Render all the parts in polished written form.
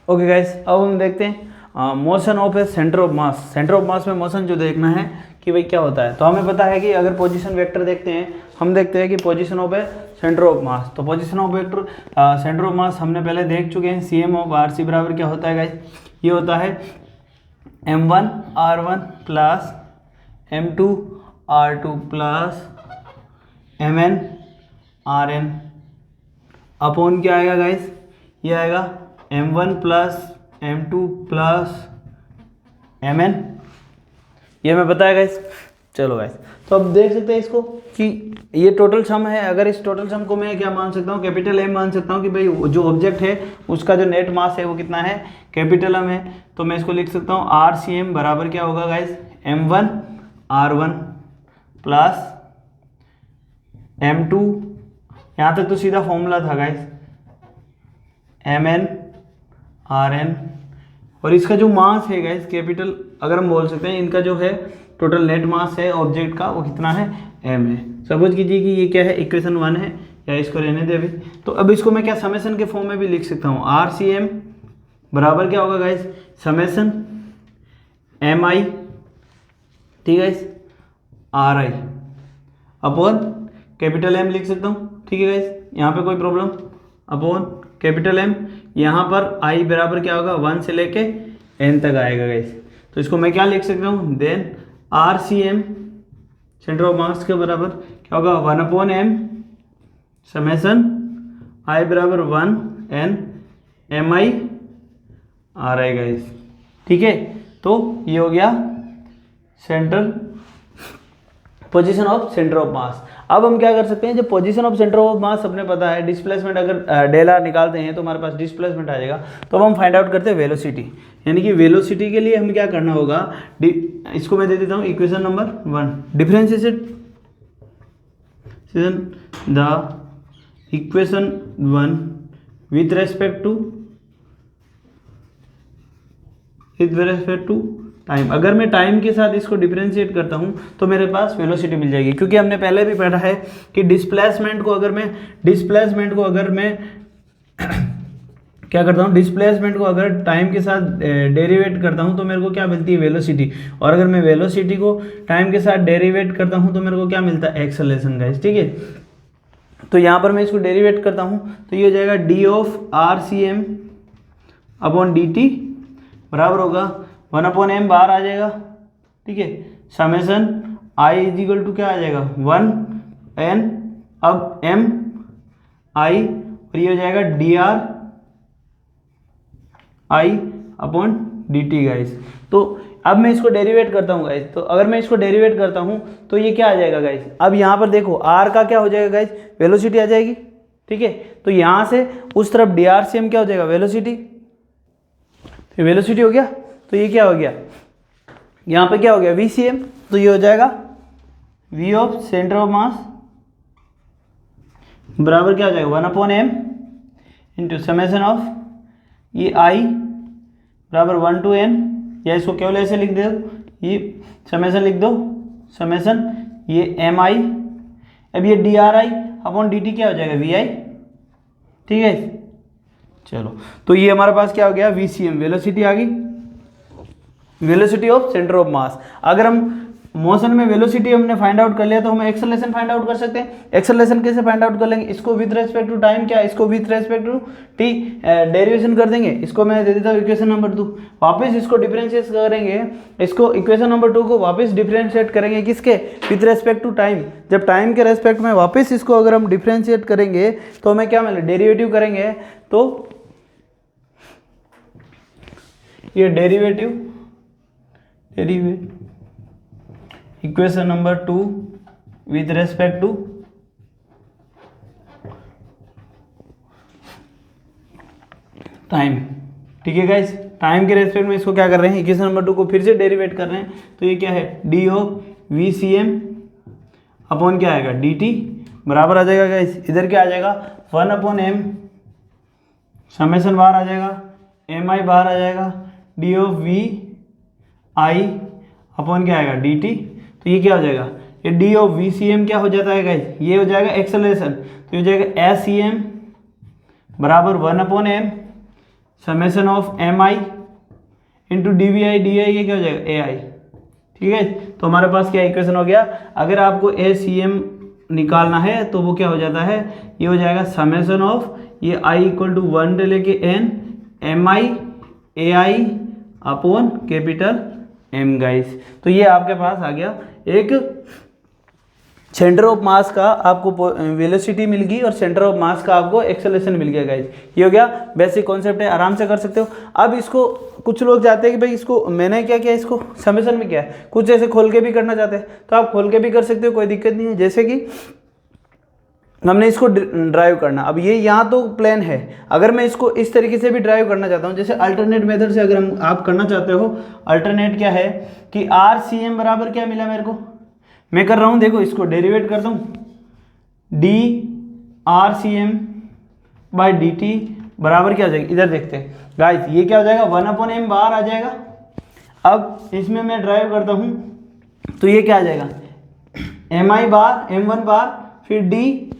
Okay guys, अब हम देखते हैं motion of a centre of mass. Centre of मास में मोशन जो देखना है कि भाई क्या होता है। तो हमें पता है कि अगर पोजीशन वेक्टर देखते हैं, हम देखते हैं कि position of a centre of mass. तो position of vector centre of mass हमने पहले देख चुके हैं। CM ऑफ RC बराबर क्या होता है गाइस, ये होता है M1 R1 plus M2 R2 plus MN RN upon क्या आएगा गाइस, ये आएगा M1 plus M2 plus MN। ये हमें पता है गाइस। चलो गाइस, तो अब देख सकते हैं इसको कि ये टोटल सम है। अगर इस टोटल सम को मैं क्या मान सकता हूँ, कैपिटल M मान सकता हूँ कि भाई जो ऑब्जेक्ट है उसका जो नेट मास है वो कितना है, कैपिटल M है। तो मैं इसको लिख सकता हूँ RCM बराबर क्या होगा guys, M1 R1 plus M2, यहाँ तक तो सीधा फॉर्मूला था गाइस, MN RN। और इसका जो मास है गाइस कैपिटल, अगर हम बोल सकते हैं इनका जो है टोटल नेट मास है ऑब्जेक्ट का वो कितना है, M है। सपोज कीजिए कि ये क्या है, इक्वेशन 1 है, या इसको रहने दे अभी। तो अब इसको मैं क्या समेशन के फॉर्म में भी लिख सकता हूँ। RCM बराबर क्या होगा गाइस, समेशन MI, ठीक है guys, RI upon capital M लिख सकता हूँ, ठीक है गाइस, यहाँ पे कोई प्रॉब्लम, अपॉन कैपिटल M, यहाँ पर I बराबर क्या होगा, 1 से लेके N तक आएगा गाइस। तो इसको मैं क्या लिख सकता हूँ, then RCM centre of mass के बराबर क्या होगा, 1/m समेशन I बराबर 1 N MI RI गाइस, ठीक है। तो ये हो गया centre position of centre of मास। अब हम क्या कर सकते हैं, जब पोजीशन ऑफ सेंटर ऑफ मास अपने पता है, डिस्प्लेसमेंट अगर डेल आर निकालते हैं तो हमारे पास डिस्प्लेसमेंट आ जाएगा। तो अब हम फाइंड आउट करते हैं वेलोसिटी, यानी कि वेलोसिटी के लिए हमें क्या करना होगा, इसको मैं दे देता हूँ equation number 1, differentiation the equation 1 with respect to time. अगर मैं टाइम के साथ इसको डिफरेंशिएट करता हूं तो मेरे पास वेलोसिटी मिल जाएगी, क्योंकि हमने पहले भी पढ़ा है कि डिस्प्लेसमेंट को अगर मैं क्या करता हूं, डिस्प्लेसमेंट को अगर टाइम के साथ डेरिवेट करता हूं तो मेरे को क्या मिलती है, वेलोसिटी। और अगर मैं वेलोसिटी को टाइम के साथ डेरिवेट करता हूं तो मेरे को क्या मिलता है, एक्सेलरेशन गाइस, ठीक है। तो यहाँ पर मैं इसको डेरिवेट करता हूँ तो ये हो जाएगा d of RCM upon dt बराबर होगा 1/m बाहर आ जाएगा, ठीक है, summation I is equal to क्या आ जाएगा, 1n अब m I, और ये हो जाएगा dr I upon dt guys. तो अब मैं इसको डेरिवेट करता हूँ गाइस। तो अगर मैं इसको डेरिवेट करता हूँ तो ये क्या आ जाएगा गाइस, अब यहाँ पर देखो r का क्या हो जाएगा गाइस, वेलोसिटी आ जाएगी, ठीक है। तो यहाँ से उस तरफ drcm क्या हो जाएगा, वेलोसिटी, तो वेलोसिटी हो गया। तो ये क्या हो गया, यहाँ पे क्या हो गया, VCM। तो ये हो जाएगा V of centre of mass बराबर क्या हो जाएगा, 1/m इंटू समेशन ऑफ ये I बराबर 1 to n, या इसको केवल ऐसे लिख दो, ये समेशन लिख दो, समेशन ये MI, अब ये DRI अपॉन dt क्या हो जाएगा, VI, ठीक है। चलो, तो ये हमारे पास क्या हो गया, VCM वेलोसिटी आ गई, वेलोसिटी ऑफ सेंटर ऑफ मास। अगर हम मोशन में वेलोसिटी हमने फाइंड आउट कर लिया तो हम एक्सेलरेशन फाइंड आउट कर सकते हैं। एक्सेलरेशन कैसे फाइंड आउट कर लेंगे, इसको विद रेस्पेक्ट टू टाइम, क्या इसको with respect to T derivation कर देंगे। इसको मैं दे देता हूँ इक्वेशन नंबर 2, वापस इसको डिफरेंशिएट करेंगे, इसको इक्वेशन नंबर 2 को वापस डिफरेंशिएट करेंगे किसके, विद रेस्पेक्ट टू टाइम। जब टाइम के रेस्पेक्ट में वापस इसको अगर हम डिफरेंशिएट करेंगे तो हमें क्या मिले, डेरिवेटिव करेंगे। तो ये derivative equation number 2 with respect to time, ठीक है गाइस। टाइम के रेस्पेक्ट में इसको क्या कर रहे हैं, इक्वेशन नंबर 2 को फिर से डेरिवेट कर रहे हैं। तो ये क्या है, d ऑफ VCM अपॉन क्या आएगा, dt बराबर आ जाएगा गाइस, इधर क्या आ जाएगा, 1/m समेशन बाहर आ जाएगा, MI बाहर आ जाएगा, d ऑफ VI अपॉन क्या आएगा, dt। तो ये क्या हो जाएगा, ये d ऑफ VCM क्या हो जाता है गाइस, ये हो जाएगा एक्सेलरेशन। तो ये हो जाएगा SCM बराबर 1/m summation of M I into D V I D I, ये क्या हो जाएगा ए आई। ठीक है, तो हमारे पास क्या इक्वेशन हो गया। अगर आपको ए सी एम निकालना है तो वो क्या हो जाता है, ये हो जाएगा समेशन ऑफ ये आई इक्वल टू 1 से लेके एन एम आई ए आई अपॉन कैपिटल एम गाइस। तो ये आपके पास आ गया एक सेंटर ऑफ मास का आपको वेलोसिटी मिल गई और सेंटर ऑफ मास का आपको एक्सेलरेशन मिल गया गाइस। ये हो गया बेसिक कॉन्सेप्ट है, आराम से कर सकते हो। अब इसको कुछ लोग चाहते हैं कि भाई इसको मैंने क्या किया, इसको समेशन में क्या है, कुछ ऐसे खोल के भी करना चाहते हैं तो आप खोल के भी कर सकते हो, कोई दिक्कत नहीं है। जैसे कि हमने इसको ड्राइव करना, अब ये यहाँ तो प्लेन है, अगर मैं इसको इस तरीके से भी ड्राइव करना चाहता हूँ, जैसे अल्टरनेट मेथड से अगर आप करना चाहते हो, अल्टरनेट क्या है कि आर सी एम बराबर क्या मिला मेरे को, मैं कर रहा हूँ देखो इसको डेरिवेट करता हूँ, D R C M by D T बराबर क्या हो जाएगा, इधर देखते हैं गाइस, ये क्या हो जाएगा 1/m बार आ जाएगा। अब इसमें मैं ड्राइव करता हूँ तो ये क्या आ जाएगा एम आई बार m1 बार फिर D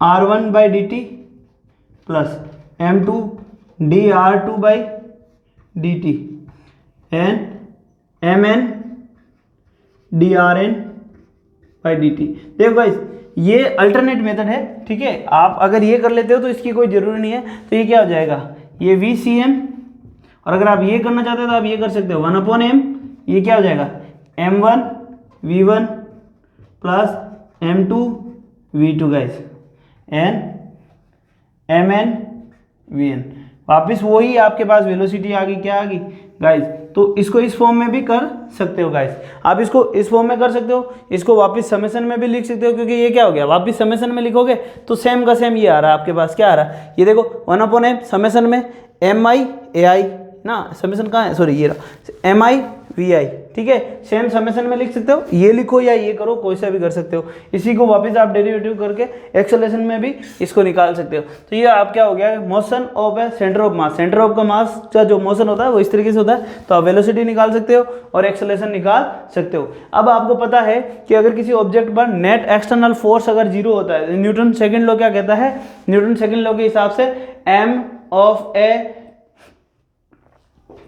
R1 by D T plus M2 D R2 by D T and Mn D R N by D T. देखो गाइस ये अल्टरनेट मेथड है, ठीक है, आप अगर ये कर लेते हो तो इसकी कोई ज़रूरी नहीं है। तो ये क्या हो जाएगा, ये वी सी एम, और अगर आप ये करना चाहते हो तो आप ये कर सकते हो 1/m, ये क्या हो जाएगा m1 v1 plus m2 v2 guys and mn vn। वापस वही आपके पास वेलोसिटी आ गई, क्या आ गई गाइस। तो इसको इस फॉर्म में भी कर सकते हो गाइस, आप इसको इस फॉर्म में कर सकते हो, इसको वापस समेशन में भी लिख सकते हो, क्योंकि ये क्या हो गया वापस समेशन में लिखोगे तो सेम का सेम ये आ रहा है आपके पास, क्या आ रहा है ये देखो 1/m समेशन में एम आई ए आई ना, समेशन कहाँ है, सॉरी ये रहा एम आई वी आई, ठीक है, सेम समेशन में लिख सकते हो, ये लिखो या ये करो, कोई सा भी कर सकते हो। इसी को वापस आप डेरिवेटिव करके एक्सेलरेशन में भी इसको निकाल सकते हो। तो ये आप क्या हो गया motion of a centre of mass, centre of का मास का जो मोशन होता है वो इस तरीके से होता है, तो आप वेलोसिटी निकाल सकते हो और एक्सेलरेशन निकाल सकते हो। अब आपको पता है कि अगर किसी ऑब्जेक्ट पर नेट एक्सटर्नल फोर्स अगर जीरो होता है, न्यूटन सेकेंड लॉ क्या कहता है, न्यूटन सेकेंड लॉ के हिसाब से M of A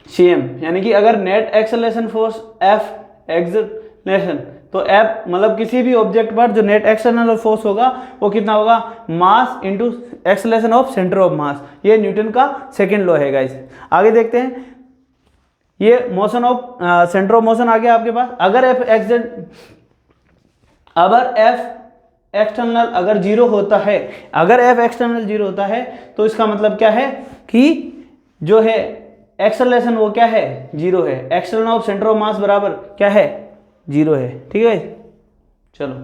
C M, यानी कि अगर net acceleration force F acceleration, तो एफ मतलब किसी भी ऑब्जेक्ट पर जो नेट एक्सटर्नल फोर्स होगा वो कितना होगा, mass into acceleration of centre of मास। ये न्यूटन का सेकंड लॉ है गाइस। आगे देखते हैं, ये motion of centre of motion आ गया आपके पास। अगर एफ एक्सटर्नल अगर जीरो होता है, अगर एफ एक्सटर्नल जीरो होता है तो इसका मतलब क्या है कि जो है एक्सेलरेशन वो क्या है, जीरो है। External of centre of mass बराबर क्या है, जीरो है, ठीक है। चलो,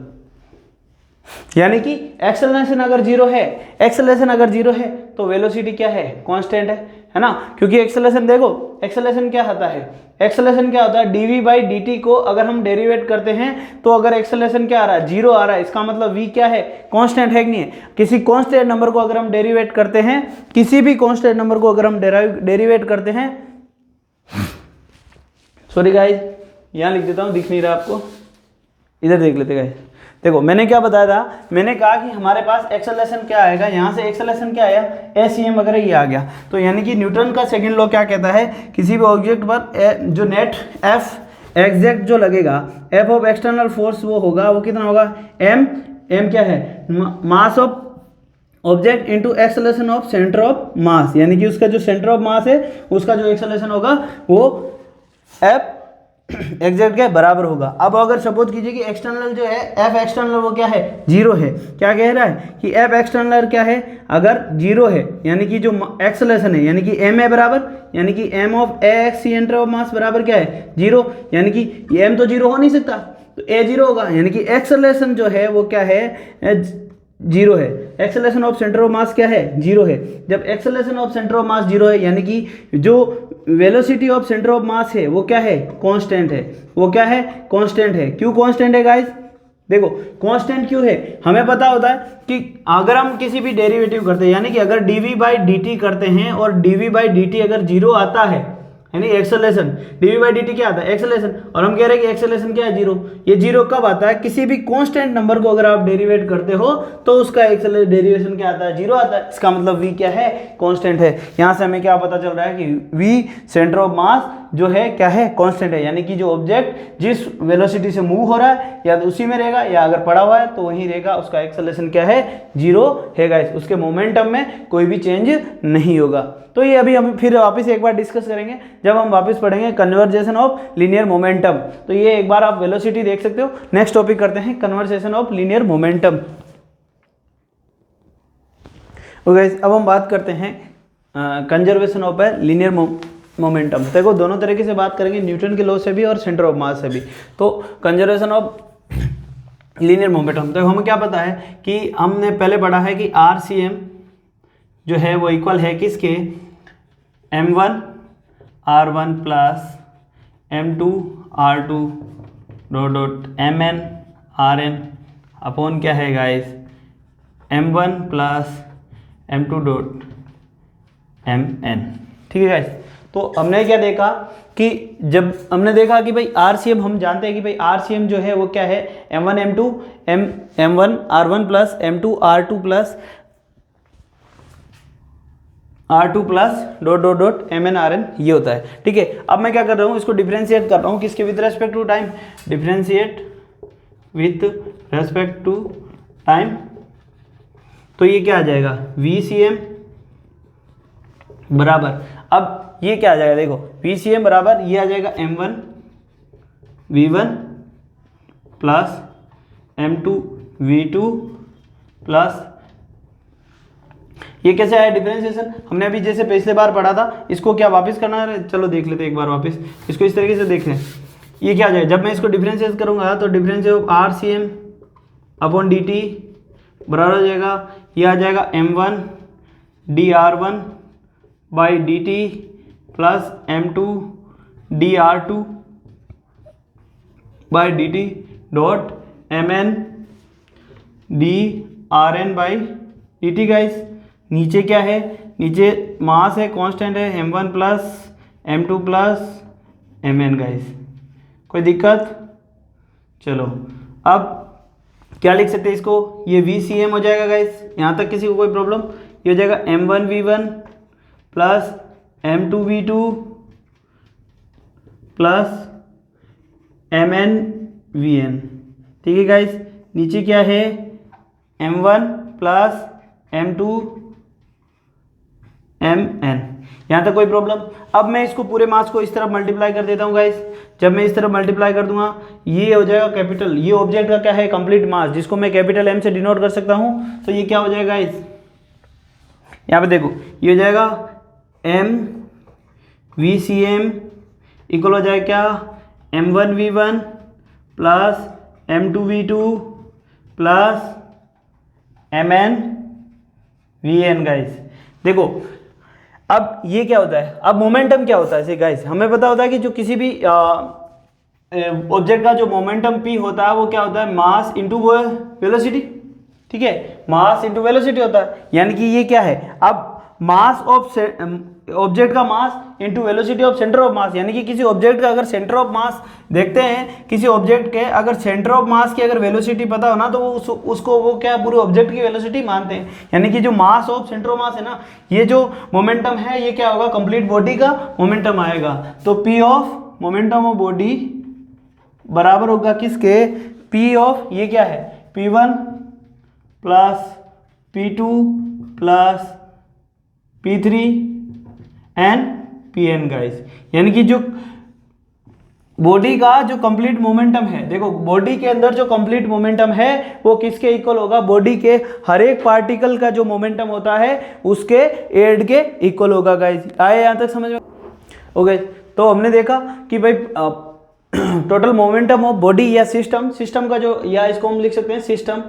यानी कि एक्सेलरेशन अगर जीरो है, एक्सेलरेशन अगर जीरो है तो वेलोसिटी क्या है, कांस्टेंट है ना, क्योंकि एक्सेलरेशन देखो, एक्सेलरेशन क्या होता है, एक्सेलरेशन क्या होता है dv बाई dt को अगर हम डेरिवेट करते हैं तो अगर एक्सेलरेशन क्या आ रहा है, जीरो आ रहा है, इसका मतलब v क्या है, कांस्टेंट है कि नहीं है। किसी कांस्टेंट नंबर को अगर हम डेरिवेट करते हैं, किसी भी कांस्टेंट नंबर को अगर हम डेरिवेट करते हैं, सॉरी गाइस यहाँ लिख देता हूँ, दिख नहीं रहा आपको, इधर देख लेते गाइस। देखो मैंने क्या बताया था, मैंने कहा कि हमारे पास एक्सेलरेशन क्या आएगा, यहाँ से एक्सेलरेशन क्या आया, एसीएम वगैरह ये आ गया। तो यानी कि न्यूटन का सेकंड लॉ क्या कहता है, किसी भी ऑब्जेक्ट पर जो नेट एफ एग्जैक्ट जो लगेगा, एफ ऑफ एक्सटर्नल फोर्स वो होगा, वो कितना होगा, एम क्या है, mass of object into acceleration of centre of mass, यानी कि उसका जो सेंटर ऑफ मास है उसका जो एक्सेलरेशन होगा वो एफ एग्जैक्ट के बराबर होगा। अब अगर सपोज कीजिए कि एक्सटर्नल जो है एफ एक्सटर्नल वो क्या है, जीरो है। क्या कह रहा है कि एफ एक्सटर्नल क्या है, अगर जीरो है यानी कि जो एक्सेलरेशन है, यानी कि एम ए बराबर, यानी कि M of A X centre of mass बराबर क्या है, जीरो, यानी कि एम तो जीरो हो नहीं सकता, तो ए जीरो होगा, यानी कि एक्सेलरेशन जो है वो क्या है, जीरो है। एक्सेलरेशन ऑफ सेंटर ऑफ मास क्या है, जीरो है। जब acceleration of centre of mass zero है, यानी कि जो वेलोसिटी ऑफ सेंटर ऑफ मास है वो क्या है, कांस्टेंट है। वो क्या है, कांस्टेंट है। क्यों कांस्टेंट है गाइस, देखो कांस्टेंट क्यों है, हमें पता होता है कि अगर हम किसी भी डेरिवेटिव करते हैं, यानी कि अगर dv बाई dt करते हैं और dv बाई dt अगर जीरो आता है यानी एक्सेलरेशन, dv बाई dt क्या आता है एक्सेलरेशन, और हम कह रहे हैं कि एक्सेलरेशन क्या है जीरो। ये जीरो कब आता है, किसी भी कांस्टेंट नंबर को अगर आप डेरिवेट करते हो तो उसका एक्सेलरेशन डेरिवेशन क्या आता है, जीरो आता है। इसका मतलब v क्या है, कांस्टेंट है। यहाँ से हमें क्या पता चल रहा है कि v सेंटर ऑफ मास जो है क्या है, कांस्टेंट है, यानी कि जो ऑब्जेक्ट जिस वेलोसिटी से मूव हो रहा है या तो उसी में रहेगा या अगर पड़ा हुआ है तो वहीं रहेगा, उसका एक्सेलरेशन क्या है, जीरो है गाइस। उसके मोमेंटम में कोई भी चेंज नहीं होगा। तो ये अभी हम फिर वापस एक बार डिस्कस करेंगे जब हम वापस पढ़ेंगे कन्वर्जेशन ऑफ लीनियर मोमेंटम। तो ये एक बार आप वेलोसिटी देख सकते हो। नेक्स्ट टॉपिक करते हैं conversation of linear momentum. Guys अब हम बात करते हैं कंजर्वेशन ऑफ लीनियर मोमेंटम। देखो दोनों तरीके से बात करेंगे, न्यूटन के लॉ से भी और सेंटर ऑफ मास से भी। तो कंजर्वेशन ऑफ लीनियर मोमेंटम, तो हमें क्या पता है कि हमने पहले पढ़ा है कि RCM जो है वो इक्वल है किसके, m1 r1 plus m2 r2 dot mn rn upon क्या है guys, m1 plus m2 dot mn। ठीक है गाइस। तो हमने क्या देखा कि जब हमने देखा कि भाई RCM हम जानते हैं कि भाई RCM जो है वो क्या है, m1 m2 m1 r1 plus m2 r2 plus R2 plus dot dot dot mn rn ये होता है। ठीक है। अब मैं क्या कर रहा हूँ, इसको डिफरेंशिएट कर रहा हूँ किसके, with respect to time, differentiate with respect to time. तो ये क्या आ जाएगा, VCM बराबर, अब ये क्या आ जाएगा, देखो VCM बराबर ये आ जाएगा m1 v1 plus m2 v2 plus, ये कैसे आया डिफरेंशिएशन, हमने अभी जैसे पिछले बार पढ़ा था, इसको क्या वापस करना है, चलो देख लेते हैं एक बार वापस इसको, इस तरीके से देख लें। ये क्या आ जाएगा, जब मैं इसको डिफरेंशिएट करूंगा तो differentiate of RCM upon dt बराबर हो जाएगा, ये आ जाएगा m1 dr1 by dt plus m2 dr2 by dt dot mn drn by dt guys. नीचे क्या है, नीचे मास है, कांस्टेंट है, m1 plus m2 plus mn guys. कोई दिक्कत, चलो अब क्या लिख सकते हैं इसको, ये VCM हो जाएगा गाइस, यहाँ तक किसी को कोई प्रॉब्लम, ये हो जाएगा m1 v1 plus m2 v2 plus mn vn। ठीक है गाइस। नीचे क्या है, m1 प्लस m2 mn, यहाँ तक कोई प्रॉब्लम। अब मैं इसको पूरे मास को इस तरफ मल्टीप्लाई कर देता हूँ गाइस। जब मैं इस तरफ मल्टीप्लाई कर दूंगा ये हो जाएगा कैपिटल, ये ऑब्जेक्ट का क्या है, कंप्लीट मास, जिसको मैं कैपिटल M से डिनोट कर सकता हूँ। तो ये क्या हो जाएगा गाइस, यहाँ पे देखो ये हो जाएगा m VCM इक्वल हो जाएगा क्या, m1 v1 plus m2 v2 plus mn vn guys. देखो अब ये क्या होता है, अब मोमेंटम क्या होता है गाइस, हमें पता होता है कि जो किसी भी ऑब्जेक्ट का जो मोमेंटम p होता है वो क्या होता है, मास इंटू वेलोसिटी। ठीक है, मास इंटू वेलोसिटी होता है, यानी कि ये क्या है, अब मास ऑफ ऑब्जेक्ट का mass into velocity of centre of mass, यानी कि किसी ऑब्जेक्ट का अगर सेंटर ऑफ मास देखते हैं, किसी ऑब्जेक्ट के अगर सेंटर ऑफ मास की अगर वेलोसिटी पता हो ना तो उसको वो क्या पूरे ऑब्जेक्ट की वेलोसिटी मानते हैं। यानी कि जो मास ऑफ सेंटर ऑफ मास है ना, ये जो मोमेंटम है ये क्या होगा, कंप्लीट बॉडी का मोमेंटम आएगा। तो P of momentum of body बराबर होगा किसके, P ऑफ ये क्या है, P1 plus P2 plus P3 and Pn guys. यानी कि जो बॉडी का जो कंप्लीट मोमेंटम है, देखो बॉडी के अंदर जो कंप्लीट मोमेंटम है वो किसके इक्वल होगा, बॉडी के हर एक पार्टिकल का जो मोमेंटम होता है उसके एड के इक्वल होगा गाइस। आए यहाँ तक समझ में? ओके, तो हमने देखा कि भाई टोटल मोमेंटम ऑफ बॉडी या सिस्टम का जो, या इसको हम लिख सकते हैं सिस्टम,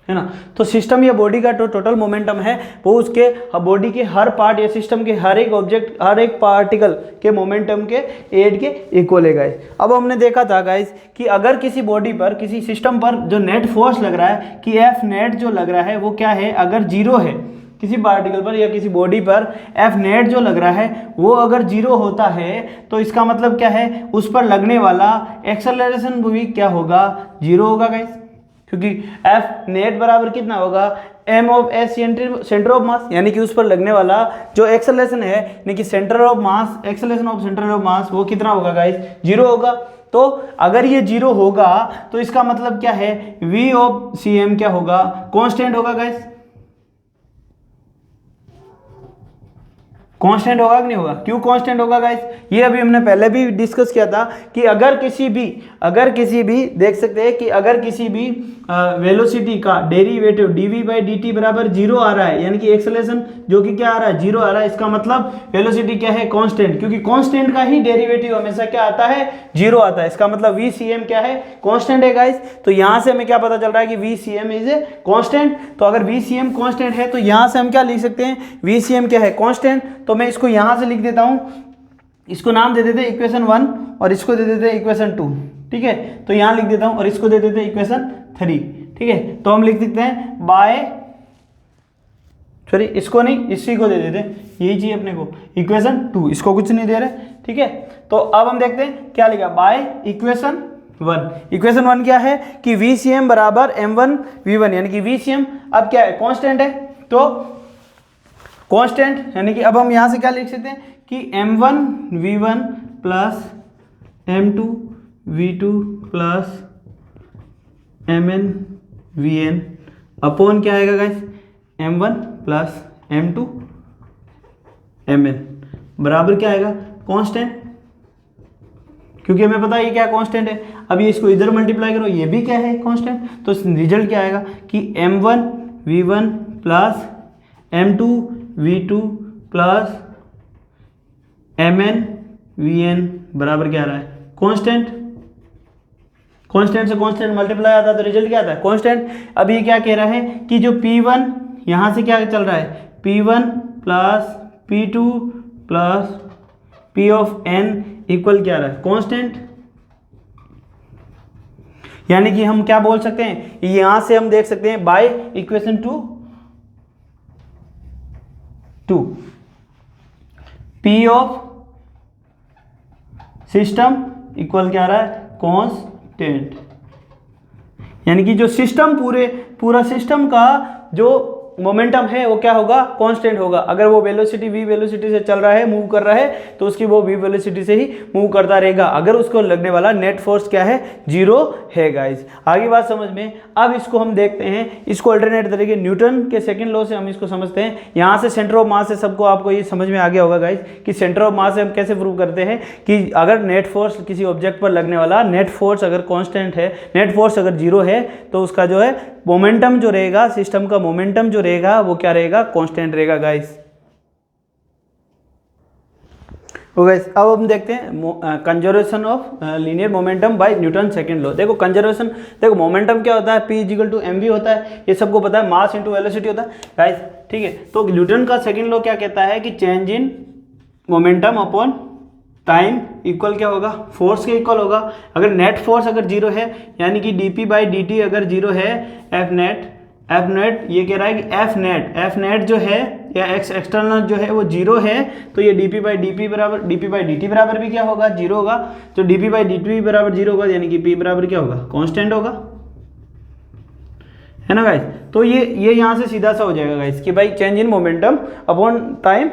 है ना। तो सिस्टम या बॉडी का जो टोटल मोमेंटम है वो उसके बॉडी के हर पार्ट या सिस्टम के हर एक ऑब्जेक्ट, हर एक पार्टिकल के मोमेंटम के एड के इक्वल है गाइस। अब हमने देखा था गाइस कि अगर किसी बॉडी पर, किसी सिस्टम पर जो नेट फोर्स लग रहा है कि F नेट जो लग रहा है वो क्या है, अगर जीरो है किसी पार्टिकल पर या किसी बॉडी पर एफ नेट जो लग रहा है वो अगर 0 होता है तो इसका मतलब क्या है, उस पर लगने वाला एक्सेलरेशन भी क्या होगा, 0 होगा गाइस, क्योंकि एफ नेट बराबर कितना होगा, M of S centre of mass, यानी कि उस पर लगने वाला जो एक्सेलरेशन है यानी कि centre of mass, acceleration of centre of मास, वो कितना होगा गाइस, 0 होगा। तो अगर ये 0 होगा तो इसका मतलब क्या है, v ऑफ सी एम क्या होगा, कांस्टेंट होगा गाइस, कांस्टेंट होगा कि नहीं होगा। क्यों कांस्टेंट होगा गाइस, ये अभी हमने पहले भी डिस्कस किया था कि अगर किसी भी देख सकते हैं कि अगर किसी भी वेलोसिटी का डेरिवेटिव dv बाई dt बराबर 0 आ रहा है, यानी कि एक्सेलरेशन जो कि क्या आ रहा है, 0 आ रहा है, इसका मतलब वेलोसिटी क्या है, कांस्टेंट, क्योंकि कांस्टेंट का ही डेरिवेटिव हमेशा क्या आता है, 0 आता है। इसका मतलब vcm क्या है, कांस्टेंट है गाइस। तो यहां से हमें क्या पता चल रहा है कि vcm इज ए कांस्टेंट। तो अगर vcm कांस्टेंट है तो यहां से हम क्या लिख सकते हैं, vcm क्या है, कांस्टेंट। तो मैं इसको यहां से लिख देता हूं, इसको नाम दे देते हैं इक्वेशन 1 और इसको दे देते हैं इक्वेशन 2, ठीक है। तो यहां लिख देता हूं और इसको दे देते हैं इक्वेशन 3, ठीक है। तो हम लिख देते हैं बाय, सॉरी इसको नहीं, इसी को दे देते हैं, यही चाहिए अपने को, इक्वेशन 2, इसको कुछ नहीं दे रहे, ठीक है। तो अब हम देखते हैं क्या लिखा, बाय इक्वेशन 1। इक्वेशन 1 क्या है कि VCM बराबर m1 v1, यानी कि VCM अब क्या है, कांस्टेंट है। तो कांस्टेंट यानी कि अब हम यहां से क्या लिख सकते हैं कि m1 v1 plus m2 v2 plus mn vn upon क्या आएगा guys, m1 plus m2 mn बराबर क्या आएगा, कांस्टेंट, क्योंकि हमें पता है ये क्या कांस्टेंट है। अब ये इसको इधर मल्टीप्लाई करो, ये भी क्या है, कांस्टेंट। तो रिजल्ट क्या आएगा कि m1 v1 plus m2 v2 plus mn vn बराबर क्या आ रहा है, कांस्टेंट। कांस्टेंट से कांस्टेंट मल्टीप्लाई आता है तो रिजल्ट क्या आता है, कांस्टेंट। अब ये क्या कह रहा है कि जो P1 यहां से क्या चल रहा है, P1 plus P2 plus P of n equal क्या आ रहा है, कांस्टेंट। यानी कि हम क्या बोल सकते हैं, यहां से हम देख सकते हैं by equation 2 P of system equal क्या आ रहा है, कांस्टेंट। यानी कि जो सिस्टम पूरा सिस्टम का जो मोमेंटम है वो क्या होगा, कांस्टेंट होगा। अगर वो वेलोसिटी v वेलोसिटी से चल रहा है, मूव कर रहा है, तो उसकी वो v वेलोसिटी से ही मूव करता रहेगा। अगर उसको लगने वाला नेट फोर्स क्या है, 0 है गाइस। आगे बात समझ में। अब इसको हम देखते हैं, इसको अल्टरनेट तरीके न्यूटन के सेकंड लॉ से हम इसको समझते हैं। यहाँ से सेंटर ऑफ मास से सबको आपको ये समझ में आ गया होगा गाइस कि सेंटर ऑफ मास से हम कैसे प्रूव करते हैं कि अगर नेट फोर्स किसी ऑब्जेक्ट पर लगने वाला नेट फोर्स अगर कांस्टेंट है, नेट फोर्स अगर 0 है, तो उसका जो है मोमेंटम जो रहेगा, सिस्टम का मोमेंटम जो रहेगा वो क्या रहेगा, कांस्टेंट रहेगा गाइस। तो गाइस अब हम देखते हैं conservation of linear momentum by Newton second law. देखो कंजर्वेशन, देखो मोमेंटम क्या होता है, P इक्वल टू mv होता है, ये सबको पता है, मास इनटू वेलोसिटी होता है गाइस, ठीक है। तो न्यूटन का सेकंड लॉ क्या कहता है कि change in momentum upon time equal क्या होगा, फोर्स के इक्वल होगा। अगर नेट फोर्स अगर 0 है, यानी कि dp बाई dt अगर 0 है, एफ नेट ये कह रहा है कि एफ नेट जो है या एक्सटर्नल जो है वो 0 है, तो ये dp बाई dt बराबर भी क्या होगा, 0 होगा। तो dp बाई dt बराबर 0 होगा, यानी कि p बराबर क्या होगा, कांस्टेंट होगा, है ना गाइस। तो ये यहाँ से सीधा सा हो जाएगा गाइस कि भाई change in momentum upon time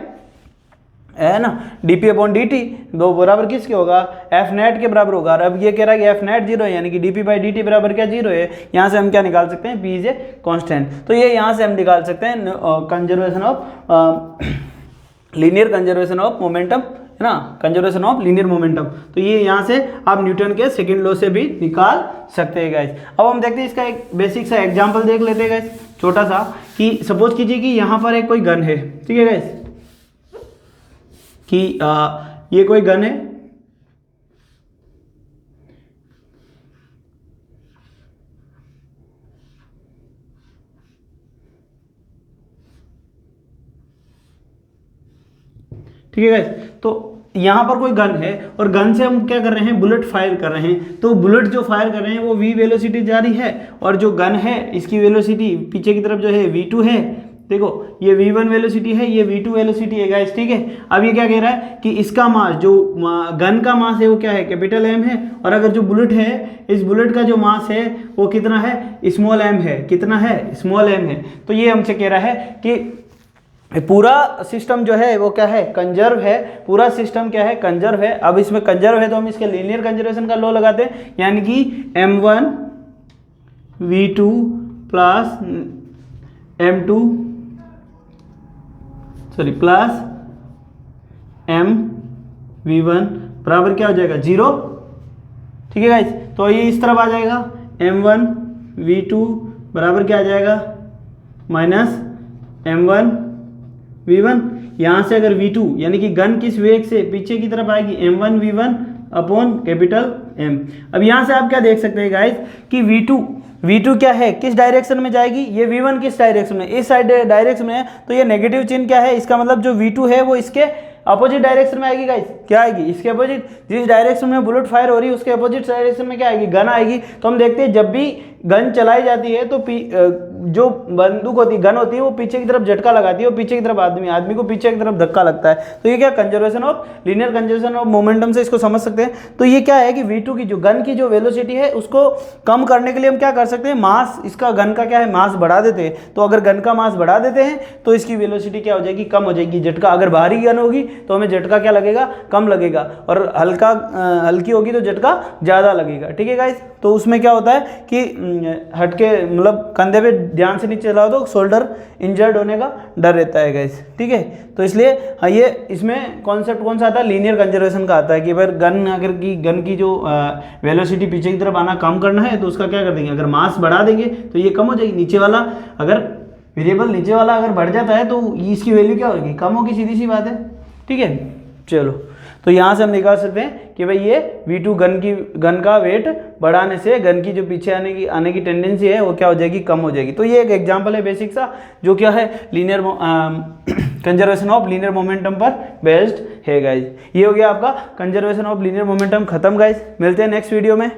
है ना, dp अपॉन dt दो बराबर किसके होगा, एफ नेट के बराबर होगा। अब ये कह रहा है कि एफ नेट 0 है, यानी कि dp बाई dt बराबर क्या 0 है। यहाँ से हम क्या निकाल सकते हैं, p इज ए कांस्टेंट। तो ये यहाँ से हम निकाल सकते हैं conservation of linear conservation of momentum, है ना, कंजर्वेशन ऑफ लीनियर मोमेंटम। तो ये यहाँ से आप न्यूटन के सेकंड लॉ से भी निकाल सकते हैं गाइस। अब हम देखते हैं इसका एक बेसिक सा एग्जांपल देख लेते हैं गाइस, छोटा सा, कि सपोज कीजिए कि यहाँ पर एक कोई गन है, ठीक है गाइस, कि ये कोई गन है, ठीक है गाइस। तो यहाँ पर कोई गन है और गन से हम क्या कर रहे हैं, बुलेट फायर कर रहे हैं। तो बुलेट जो फायर कर रहे हैं वो v वेलोसिटी जा रही है, और जो गन है इसकी वेलोसिटी पीछे की तरफ जो है v2 है, देखो ये v1 वेलोसिटी है, ये v2 वेलोसिटी है गाइस, ठीक है। अब ये क्या कह रहा है कि इसका मास, जो गन का मास है वो क्या है, कैपिटल M है, और अगर जो बुलेट है, इस बुलेट का जो मास है वो कितना है, स्मॉल m है। कितना है, स्मॉल m है। तो ये हमसे कह रहा है कि पूरा सिस्टम जो है वो क्या है, कंजर्व है। पूरा सिस्टम क्या है, कंजर्व है। अब इसमें कंजर्व है तो हम इसके लीनियर कंजर्वेशन का लॉ लगाते हैं, यानी कि m1 v2 plus m2 plus m v1 बराबर क्या हो जाएगा, 0। ठीक है गाइस, तो ये इस तरफ आ जाएगा, m1 v2 बराबर क्या आ जाएगा, माइनस m1 v1। यहाँ से अगर v2 यानी कि गन किस वेग से पीछे की तरफ आएगी, m1 v1 upon capital M। अब यहाँ से आप क्या देख सकते हैं गाइस कि v2 क्या है, किस डायरेक्शन में जाएगी, ये v1 किस डायरेक्शन में, इस साइड डायरेक्शन में है, तो ये नेगेटिव चिन्ह क्या है, इसका मतलब जो v2 है वो इसके अपोजिट डायरेक्शन में आएगी गाइस। क्या आएगी, इसके अपोजिट। जिस डायरेक्शन में बुलेट फायर हो रही है उसके अपोजिट डायरेक्शन में क्या आएगी, गन आएगी। तो हम देखते हैं जब भी गन चलाई जाती है तो जो बंदूक होती है, गन होती है, वो पीछे की तरफ झटका लगाती है और पीछे की तरफ आदमी को पीछे की तरफ धक्का लगता है। तो ये क्या, conservation of linear conservation of momentum से इसको समझ सकते हैं। तो ये क्या है कि v2 की जो गन की जो वेलोसिटी है उसको कम करने के लिए हम क्या कर सकते हैं, मास, इसका गन का क्या है, मास बढ़ा देते हैं। तो अगर गन का मास बढ़ा देते हैं तो इसकी वेलोसिटी क्या हो जाएगी, कम हो जाएगी। झटका, अगर भारी गन होगी तो हमें झटका क्या लगेगा, कम लगेगा, और हल्की होगी तो झटका ज़्यादा लगेगा। ठीक है गाइस, तो उसमें क्या होता है कि हटके, मतलब कंधे पे ध्यान से नहीं चलाओ तो शोल्डर इंजर्ड होने का डर रहता है गाइस। ठीक है, तो इसलिए हाँ, ये इसमें कॉन्सेप्ट कौन सा आता है, लीनियर कंजर्वेशन का आता है कि भाई गन की जो वेलोसिटी पीछे की तरफ आना कम करना है तो उसका क्या कर देंगे, अगर मास बढ़ा देंगे तो ये कम हो जाएगी। नीचे वाला अगर वेरिएबल नीचे वाला अगर बढ़ जाता है तो इसकी वैल्यू क्या होगी, कम होगी, सीधी सी बात है। ठीक है, चलो, तो यहाँ से हम निकाल सकते हैं कि भाई ये v2 गन का वेट बढ़ाने से गन की जो पीछे आने की टेंडेंसी है वो क्या हो जाएगी, कम हो जाएगी। तो ये एक एग्जांपल है बेसिक सा, जो क्या है, linear conservation of linear momentum पर बेस्ड है गाइज। ये हो गया आपका कंजर्वेशन ऑफ लीनियर मोमेंटम खत्म गाइज। मिलते हैं नेक्स्ट वीडियो में।